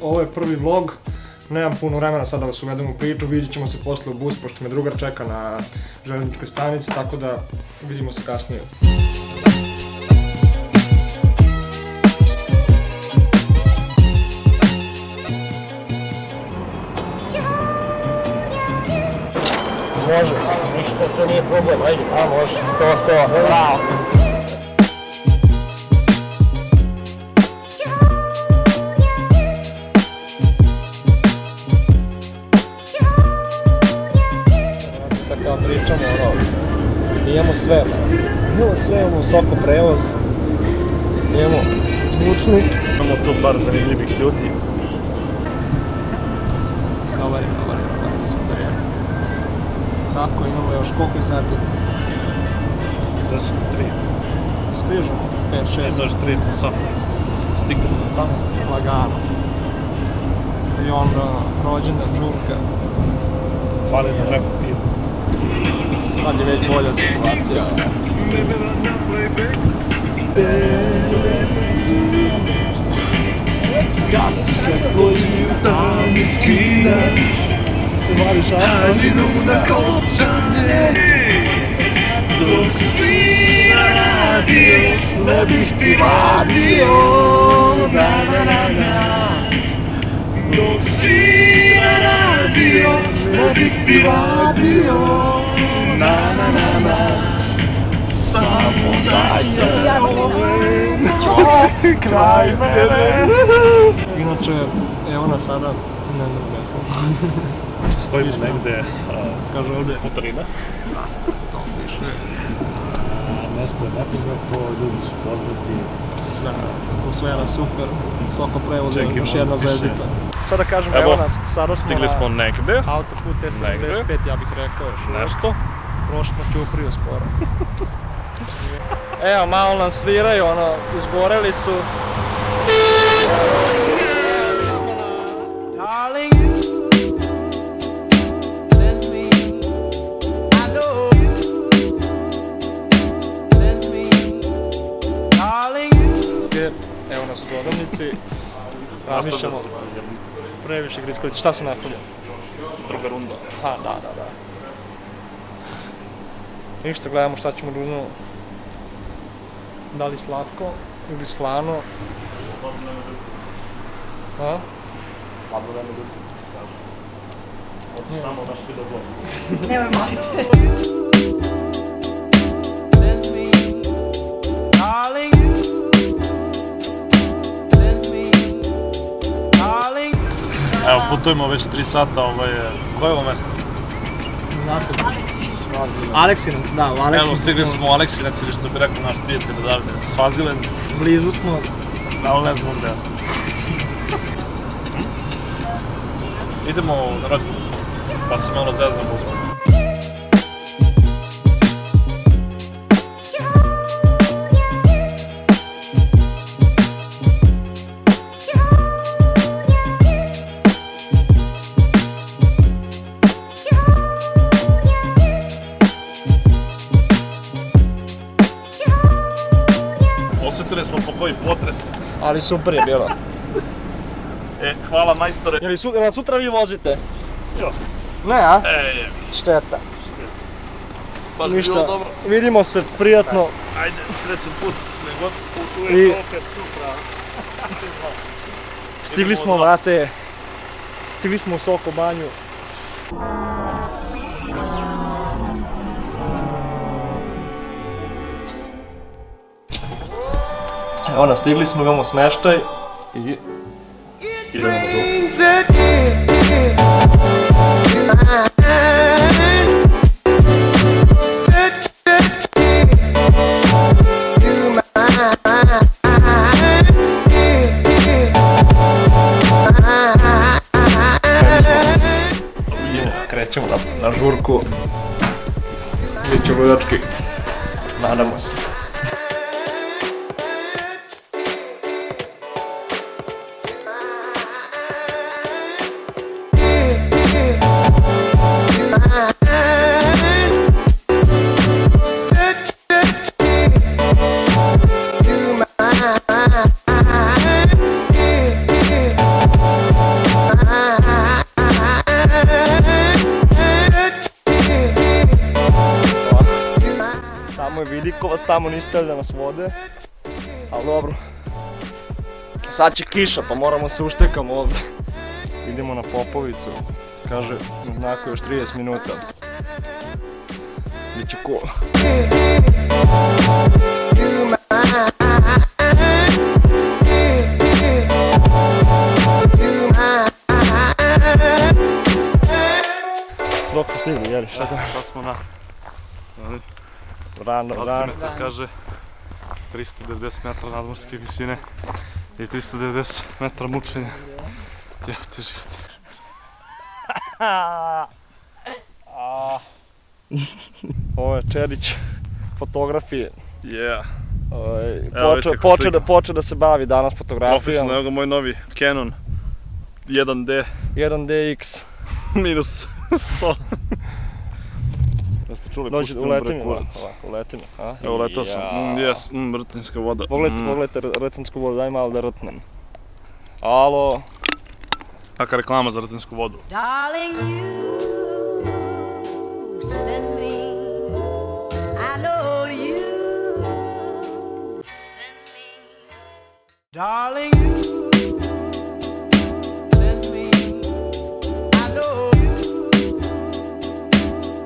ovo je prvi vlog. Nemam puno vremena sada da vas uvedem u priču, vidjet ćemo se posle u bus, pošto me drugar čeka na železničkoj stanici, tako da vidimo se kasnije. Može, ništa, to nije problem, ajde, može, to, bravo. Sad kao pričamo, imamo sve, imamo Soko prevoz, imamo zvučnik. Imamo tu par zanimljivih ljudi. Dobar, super je. Tako, imamo još koliko je sati? 10 do 3. Stižemo, 5-6. Izaš 3 na sat. Stignemo tamo. Lagano. I onda rođendan žurka. Fali nam neko pivo. Sad je već bolja situacija. Gasi svetlo i tam skida. Haljinu na kopčanje, dok svira radio, ne bih ti vadio, dok svira radio, ne bih ti vadio, samo da se javim, kraj mene. Inače, evo nas sada, ne znam gdje smo. Stojimo negde, kaže ovdje, Putarina. Da, to piše. Mesto je nepoznato, ljudi su poznati. Da, atmosfera super, Soko prevoz, još jedna zvezdica. Šta da kažem, evo nas, sada smo stigli smo negde. Autoput S75, ja bih rekao još. Nešto. Prošli smo Ćupriju skoro. Evo, malo nam sviraju, izgoreli su. Evo nas u prodavnici, razmišljamo previše grickalice. Šta su nastavljali? Druga runda. Ha, da. Ništa, gledamo šta ćemo da uzmemo. Da li slatko ili slano. A? Ladno nema ljudi, snažno. Hoće samo naš video blog. Nemoj moliti. Evo, putujemo već 3 sata, koje je ovo mesto? Aleksinac, da, u Aleksinac. Evo, stigli smo u Aleksinac ili što bi rekao naš prijatelj odavde, Svazilen. Blizu smo. Ali ne znamo gdje smo. Idemo na rođendan, pa se malo zezamo uzmano. Osjetili smo po koji potres. Ali super je bilo. Hvala majstore. Jel sutra vi vozite? Jo. Ne, a? Je. Šteta. Baš bi bilo dobro. Vidimo se prijatno. Ajde, srećan put. Nego putujemo opet sutra. Stigli smo, vrate. Stigli smo u Soko banju. Evo nas, stigli smo, imamo smeštaj i idemo na žurku. Krećemo na žurku. Biće ludački. Nadamo se. Niko vas tamo niste htjeli da nas vode. Ali dobro. Sad će kiša pa moramo se uštekamo ovdje. Idemo na Popovicu. Kaže, znako još 30 minuta. Biće cool. Dok smo stigli, jeli, šta da? Sad smo na... Rano. Altimetar kaže 390 metara nadmorske visine i 390 metara mučenja. Jevo ti život. Ovo je Čerić, fotografije. Yeah. Evo vidite kako slika. Počeo da se bavi danas fotografijom. Profesionalno, evo ga moj novi Canon 1D 1DX. minus 100. Jeste čuli, Dođi, pustimo uleti bre mi, kurac. uleti mi. Evo letao sam, jes, rtinska voda. Pogledajte rtinsku vodu, daj malo da rtnem. Alo. Kakva reklama za rtinsku vodu. Darling, you send me. I know you send me. Darling, you send me. I know you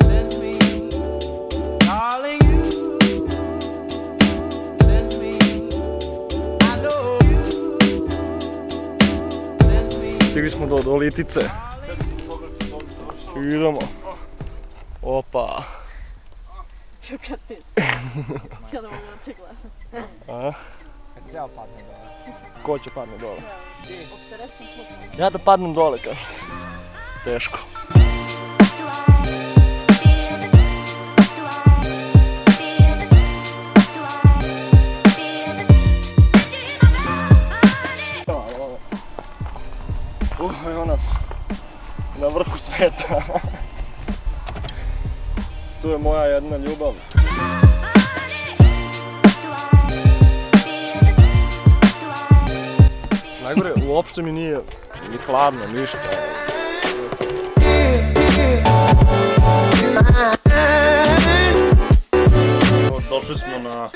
send me. Darling, you send me. I know you send me. Stigli smo do Litice. Idemo. Opa. Kada mogu da te gledam. A? Ko će padne dole? Ja da padnem dole, kažete. Teško. Evo nas na vrhu sveta. Tu je moja jedna ljubav. Najgore, uopšte mi nije ni hladno, ništa. Došli smo na,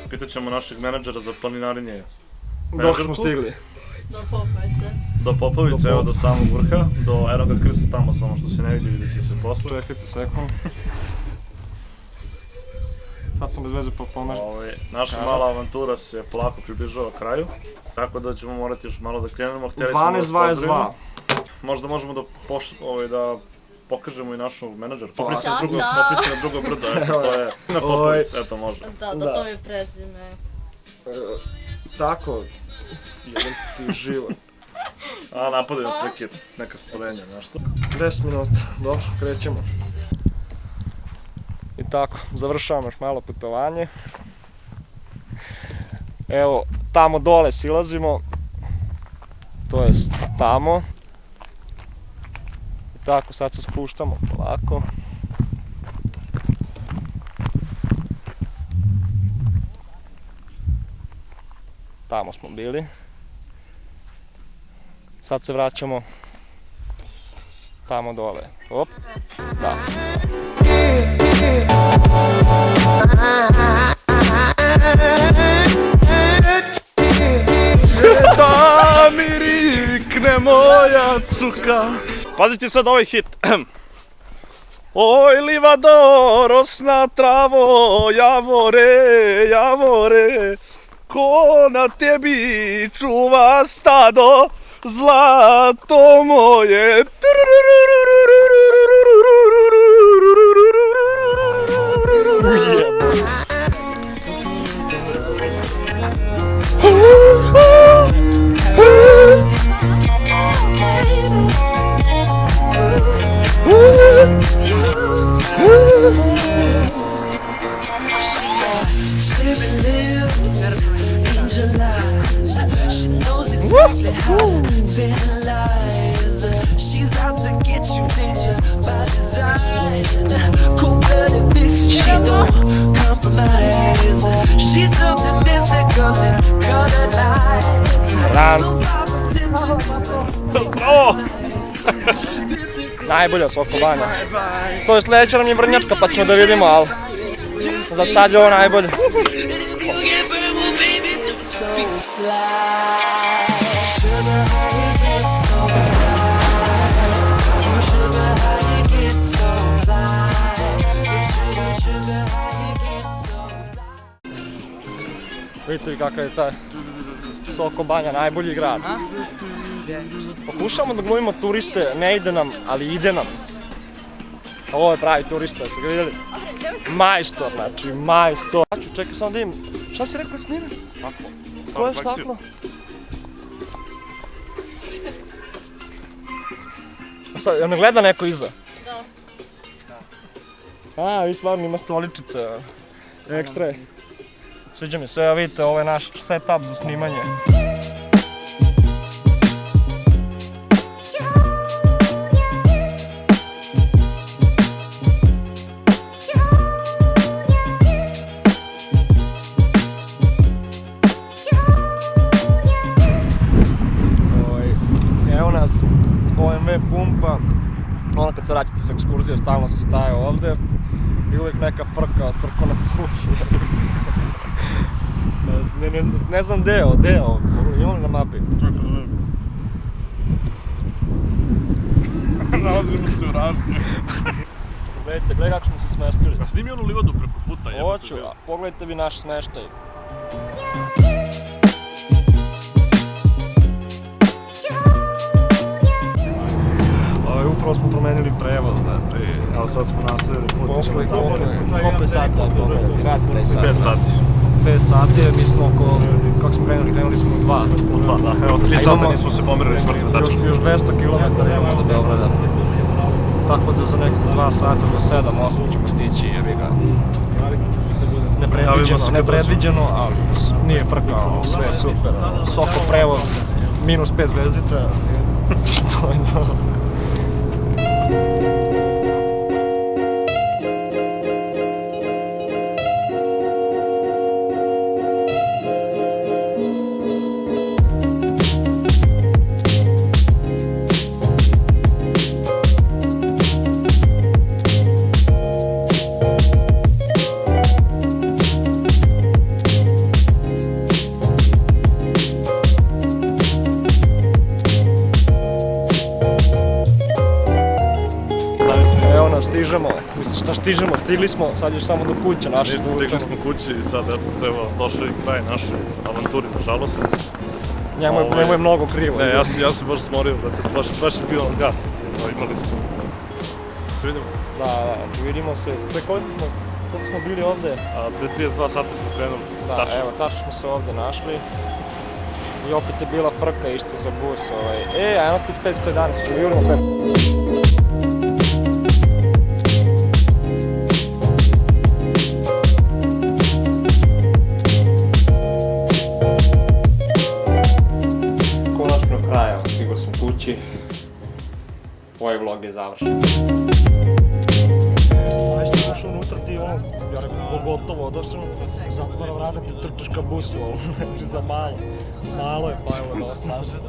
pitat ćemo našeg menadžera za planinarenje. Dok smo stigli. Do Popovice. Do Popovice, evo do samog vrha, do Enoga krsta tamo, samo što se ne vidi, vidjet će se posle. Čekajte sekund. Sad sam bez veze pomer. Naša mala avantura se polako približava kraju, tako da ćemo morati još malo da krenemo. Htjeli smo da vas 12.22. pozdravimo. Možda možemo da pokažemo i našu menadžer. Popri se na drugo brdo, eto to je na Popovici, eto može. Da, to mi je prezime. Tako, jedan ti život. A napadaju nas neka stvorenja, nešto. 10 minuta, dobro, krećemo. I tako, završavamo još malo putovanje. Evo, tamo dole silazimo. To jest tamo. I tako, sad se spuštamo polako. Tamo smo bili. Sad se vraćamo tamo dole. Op, da. Da mi rikne moja čuka. Pazite sad ovaj hit. Oj livado, rosna travo, javore, javore, ko na tebi čuva stado, zlato moje. She's out to get you, danger by design. Cool-blooded vixen, she don't compromise. She's something mystical and colored lights. So Bravo! Najbolja sokovanja. To je sljedeća nam je Vrnjačka pa ćemo da vidimo, ali Za sad je ovo najbolje. So fly. Sugar, how you get so fly? Sugar, how you get so fly? Sugar, how you get so fly? Vidite li kakav je taj Soko Banja, najbolji grad. Pokušamo da glumimo turiste, ne ide nam, ali ide nam. Ovo je pravi turista, ste ga vidjeli? Majstor, znači majstor. Čekaj samo da im, šta si rekao da snimim? Staklo. Ko je staklo? Sad, jel me gleda neko iza? Da. A, vi stvarno ima stoličice, ekstra je. Sviđa mi se, evo vidite, ovo je naš setup za snimanje. Evo nas, OMV pumpa, ono kad se vraćate s ekskurzije, stalno se staje ovde i uvijek neka frka od crko na pusi. Ne znam gde je ovo, ima li na mapi? Čekaj da vidim. Nalazimo se u Ražnju. Gledaj kako smo se smestili. Pa snimi onu livadu preko puta. Hoću, a pogledajte vi naš smeštaj. Upravo smo promenili prevoz, znači, evo sad smo nastavili put. Posle koliko je sata pogledati, radi taj sat? 5 sati. 5 sati, mi smo kako smo krenuli smo u 2. U 2, da, evo 3 sata nismo se pomerili s mrtve tačke. Još 200 km imamo do Beograda. Tako da za nekog 2 sata do 7-8 ćemo stići, jebi ga. Nepredviđeno, ali nije frka, sve je super. Soko prevoz, minus 5 zvezdica, to je to. Stižemo, mislim šta stižemo, stigli smo, sad još samo do kuće naše. Stigli smo kući i sad eto treba došao i kraj naše avanturi, nažalost. Njemu je mnogo krivo. Ne, ja sam baš smorio, baš je bio gas, imali smo. Se vidimo? Da, vidimo se, koliko smo bili ovde? Pre 32 sata smo krenuli, da, evo, tačno smo se ovde našli. I opet je bila frka isto za bus, ajmo ti 511, ćemo jurimo 5. Stigao sam kući, ovaj vlog je završen. Aj što došao unutra ti ono, ja rekao pogotovo, došao zatvara vrata ti trčeš ka busu, znači za malo. Malo je pa evo da ostaže.